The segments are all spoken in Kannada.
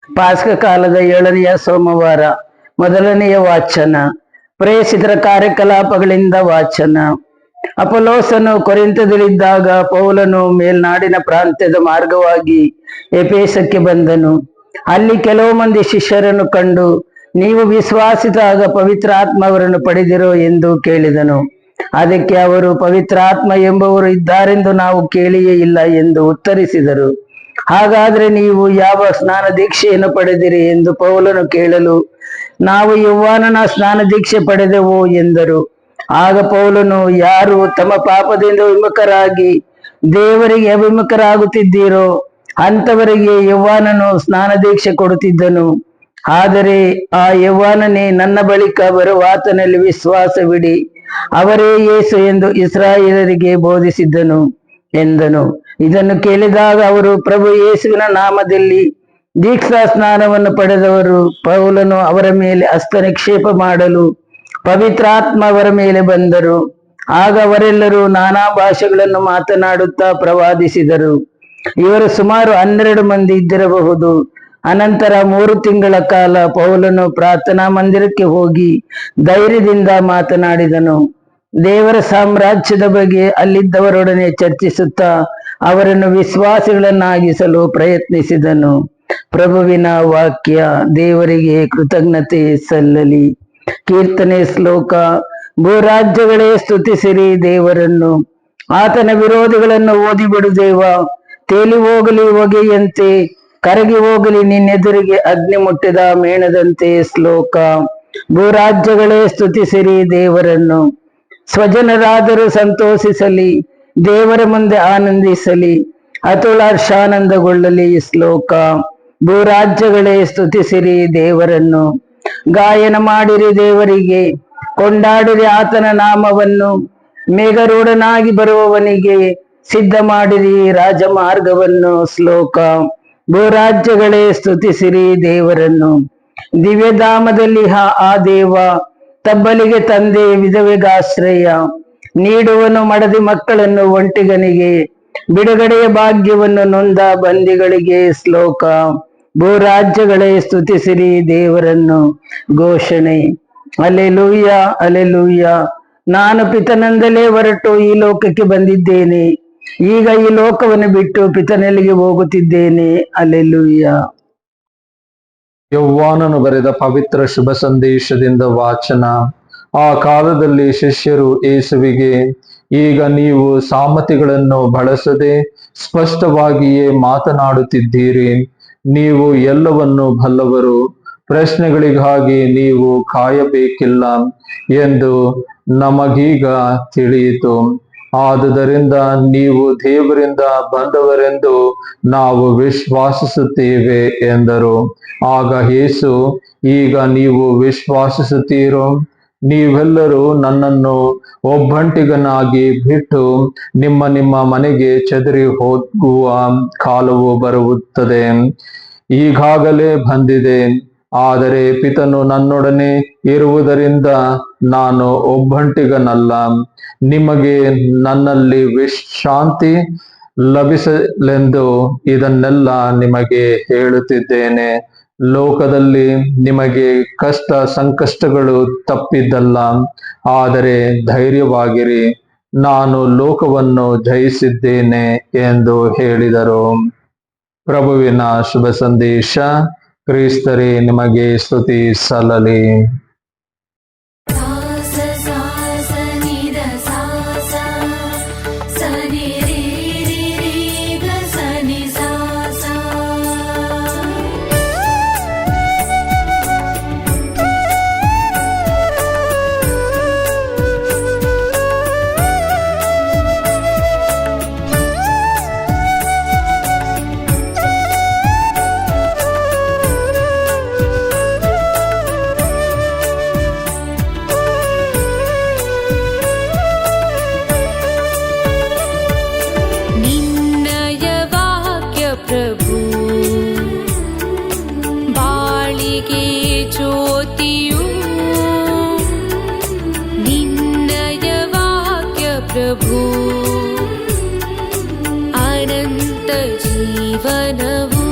ಪಾಸ್ಕ ಕಾಲದ 7ನೆಯ ಸೋಮವಾರ. ಮೊದಲನೆಯ ವಾಚನ. ಪ್ರೇಷಿತರ ಕಾರ್ಯಕಲಾಪಗಳಿಂದ ವಾಚನ. ಅಪೊಲೋಸನು ಕೊರಿಂಥದಲ್ಲಿದ್ದಾಗ ಪೌಲನು ಮೇಲ್ನಾಡಿನ ಪ್ರಾಂತ್ಯದ ಮಾರ್ಗವಾಗಿ ಎಫೆಸಕ್ಕೆ ಬಂದನು. ಅಲ್ಲಿ ಕೆಲವು ಮಂದಿ ಶಿಷ್ಯರನ್ನು ಕಂಡು, ನೀವು ವಿಶ್ವಾಸಿದಾಗ ಪವಿತ್ರಾತ್ಮವರನ್ನು ಪಡೆದಿರೋ ಎಂದು ಕೇಳಿದನು. ಅದಕ್ಕೆ ಅವರು, ಪವಿತ್ರಾತ್ಮ ಎಂಬುವರು ಇದ್ದಾರೆಂದು ನಾವು ಕೇಳಿಯೇ ಇಲ್ಲ ಎಂದು ಉತ್ತರಿಸಿದರು. ಹಾಗಾದ್ರೆ ನೀವು ಯಾವ ಸ್ನಾನ ದೀಕ್ಷೆಯನ್ನು ಪಡೆದಿರಿ ಎಂದು ಪೌಲನು ಕೇಳಲು, ನಾವು ಯೋಹಾನನ ಸ್ನಾನ ದೀಕ್ಷೆ ಪಡೆದೆವು ಎಂದರು. ಆಗ ಪೌಲನು, ಯಾರು ತಮ್ಮ ಪಾಪದಿಂದ ವಿಮುಖರಾಗಿ ದೇವರಿಗೆ ಅಭಿಮುಖರಾಗುತ್ತಿದ್ದೀರೋ ಅಂಥವರಿಗೆ ಯೋಹಾನನು ಸ್ನಾನ ದೀಕ್ಷೆ ಕೊಡುತ್ತಿದ್ದನು. ಆದರೆ ಆ ಯೋಹಾನನೇ ನನ್ನ ಬಳಿಕ ಬರುವಾತನಲ್ಲಿ ವಿಶ್ವಾಸವಿಡಿ, ಅವರೇ ಯೇಸು ಎಂದು ಇಸ್ರಾಯೇಲರಿಗೆ ಬೋಧಿಸಿದ್ದನು ಎಂದನು. ಇದನ್ನು ಕೇಳಿದಾಗ ಅವರು, ಪ್ರಭು ಯೇಸುವಿನ ನಾಮದಲ್ಲಿ ದೀಕ್ಷಾ ಸ್ನಾನವನ್ನು ಪಡೆದವರು. ಪೌಲನು ಅವರ ಮೇಲೆ ಹಸ್ತ ನಿಕ್ಷೇಪ ಮಾಡಲು ಪವಿತ್ರಾತ್ಮ ಅವರ ಮೇಲೆ ಬಂದರು. ಆಗ ಅವರೆಲ್ಲರೂ ನಾನಾ ಭಾಷೆಗಳನ್ನು ಮಾತನಾಡುತ್ತಾ ಪ್ರವಾದಿಸಿದರು. ಇವರು ಸುಮಾರು 12 ಮಂದಿ ಇದ್ದಿರಬಹುದು. ಅನಂತರ 3 ತಿಂಗಳ ಕಾಲ ಪೌಲನು ಪ್ರಾರ್ಥನಾ ಮಂದಿರಕ್ಕೆ ಹೋಗಿ ಧೈರ್ಯದಿಂದ ಮಾತನಾಡಿದನು. ದೇವರ ಸಾಮ್ರಾಜ್ಯದ ಬಗ್ಗೆ ಅಲ್ಲಿದ್ದವರೊಡನೆ ಚರ್ಚಿಸುತ್ತಾ ಅವರನ್ನು ವಿಶ್ವಾಸಿಗಳನ್ನಾಗಿಸಲು ಪ್ರಯತ್ನಿಸಿದನು. ಪ್ರಭುವಿನ ವಾಕ್ಯ. ದೇವರಿಗೆ ಕೃತಜ್ಞತೆ ಸಲ್ಲಲಿ. ಕೀರ್ತನೆ ಶ್ಲೋಕ. ಭೂರಾಜ್ಯಗಳೇ ಸ್ತುತಿಸಿರಿ ದೇವರನ್ನು, ಆತನ ವಿರೋಧಿಗಳನ್ನು ಓದಿಬಿಡು ದೇವ. ತೇಲಿ ಹೋಗಲಿ ಹೊಗೆಯಂತೆ, ಕರಗಿ ಹೋಗಲಿ ನಿನ್ನೆದುರಿಗೆ ಅಗ್ನಿ ಮುಟ್ಟಿದ ಮೇಣದಂತೆ. ಶ್ಲೋಕ. ಭೂರಾಜ್ಯಗಳೇ ಸ್ತುತಿಸಿರಿ ದೇವರನ್ನು, ಸ್ವಜನರಾದರೂ ಸಂತೋಷಿಸಲಿ, ದೇವರ ಮುಂದೆ ಆನಂದಿಸಲಿ, ಅತುಳ ಹರ್ಷಾನಂದಗೊಳ್ಳಲಿ. ಶ್ಲೋಕ. ಭೂರಾಜ್ಯಗಳೇ ಸ್ತುತಿಸಿರಿ ದೇವರನ್ನು, ಗಾಯನ ಮಾಡಿರಿ ದೇವರಿಗೆ, ಕೊಂಡಾಡಿರಿ ಆತನ ನಾಮವನ್ನು. ಮೇಘರೂಢನಾಗಿ ಬರುವವನಿಗೆ ಸಿದ್ಧ ಮಾಡಿರಿ ರಾಜಮಾರ್ಗವನ್ನು. ಶ್ಲೋಕ. ಭೂರಾಜ್ಯಗಳೇ ಸ್ತುತಿಸಿರಿ ದೇವರನ್ನು, ದಿವ್ಯಧಾಮದಲ್ಲಿ ಆ ದೇವ. ತಬ್ಬಲಿಗೆ ತಂದೆ, ವಿಧವೆಗಾಶ್ರಯ. ನೀಡುವನು ಮಡದಿ ಮಕ್ಕಳನ್ನು ಒಂಟಿಗನಿಗೆ, ಬಿಡುಗಡೆಯ ಭಾಗ್ಯವನ್ನು ನೊಂದ ಬಂದಿಗಳಿಗೆ. ಶ್ಲೋಕ. ಭೂರಾಜ್ಯಗಳೇ ಸ್ತುತಿಸಿರಿ ದೇವರನ್ನು. ಘೋಷಣೆ. Alleluia, alleluia. ನಾನು ಪಿತನಿಂದಲೇ ಹೊರಟು ಈ ಲೋಕಕ್ಕೆ ಬಂದಿದ್ದೇನೆ. ಈಗ ಈ ಲೋಕವನ್ನು ಬಿಟ್ಟು ಪಿತನಲ್ಲಿಗೆ ಹೋಗುತ್ತಿದ್ದೇನೆ. ಅಲೆಲೂಯ. ಯೋಹಾನನು ಬರೆದ ಪವಿತ್ರ ಶುಭ ಸಂದೇಶದಿಂದ ವಾಚನ. ಆ ಕಾಲದಲ್ಲಿ ಶಿಷ್ಯರು ಯೇಸುವಿಗೆ, ಈಗ ನೀವು ಸಾಮರ್ಥ್ಯಗಳನ್ನು ಬಳಸದೆ ಸ್ಪಷ್ಟವಾಗಿಯೇ ಮಾತನಾಡುತ್ತಿದ್ದೀರಿ. ನೀವು ಎಲ್ಲವನ್ನು ಬಲ್ಲವರು, ಪ್ರಶ್ನೆಗಳಿಗಾಗಿ ನೀವು ಕಾಯಬೇಕಿಲ್ಲ ಎಂದು ನಮಗೀಗ ತಿಳಿಯಿತು. ಆದುದರಿಂದ ನೀವು ದೇವರಿಂದ ಬಂದವರೆಂದು ನಾವು ವಿಶ್ವಾಸಿಸುತ್ತೇವೆ ಎಂದರು. ಆಗ ಯೇಸು, ಈಗ ನೀವು ವಿಶ್ವಾಸಿಸುತ್ತೀರೋ? ನೀವೆಲ್ಲರೂ ನನ್ನನ್ನು ಒಬ್ಬಂಟಿಗನಾಗಿ ಬಿಟ್ಟು ನಿಮ್ಮ ನಿಮ್ಮ ಮನೆಗೆ ಚದರಿ ಹೋಗುವ ಕಾಲವು ಬರುತ್ತದೆ. ಈಗಾಗಲೇ ಬಂದಿದೆ. ಆದರೆ ಪಿತನು ನನ್ನೊಡನೆ ಇರುವುದರಿಂದ ನಾನು ಒಬ್ಬಂಟಿಗನಲ್ಲ. ನಿಮಗೆ ನನ್ನಲ್ಲಿ ವಿಶ್ರಾಂತಿ ಲಭಿಸಲೆಂದು ಇದನ್ನೆಲ್ಲ ನಿಮಗೆ ಹೇಳುತ್ತಿದ್ದೇನೆ. ಲೋಕದಲ್ಲಿ ನಿಮಗೆ ಕಷ್ಟ ಸಂಕಷ್ಟಗಳು ತಪ್ಪಿದ್ದಲ್ಲ. ಆದರೆ ಧೈರ್ಯವಾಗಿರಿ, ನಾನು ಲೋಕವನ್ನು ಜಯಿಸಿದ್ದೇನೆ ಎಂದು ಹೇಳಿದರು. ಪ್ರಭುವಿನ ಶುಭ ಸಂದೇಶ. ಕ್ರಿಸ್ತರೇ ನಿಮಗೆ ಸ್ತುತಿ ಸಲ್ಲಲಿ. प्रभु अनंत जीवनवु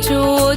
ಚೋದಿಸುವೆ.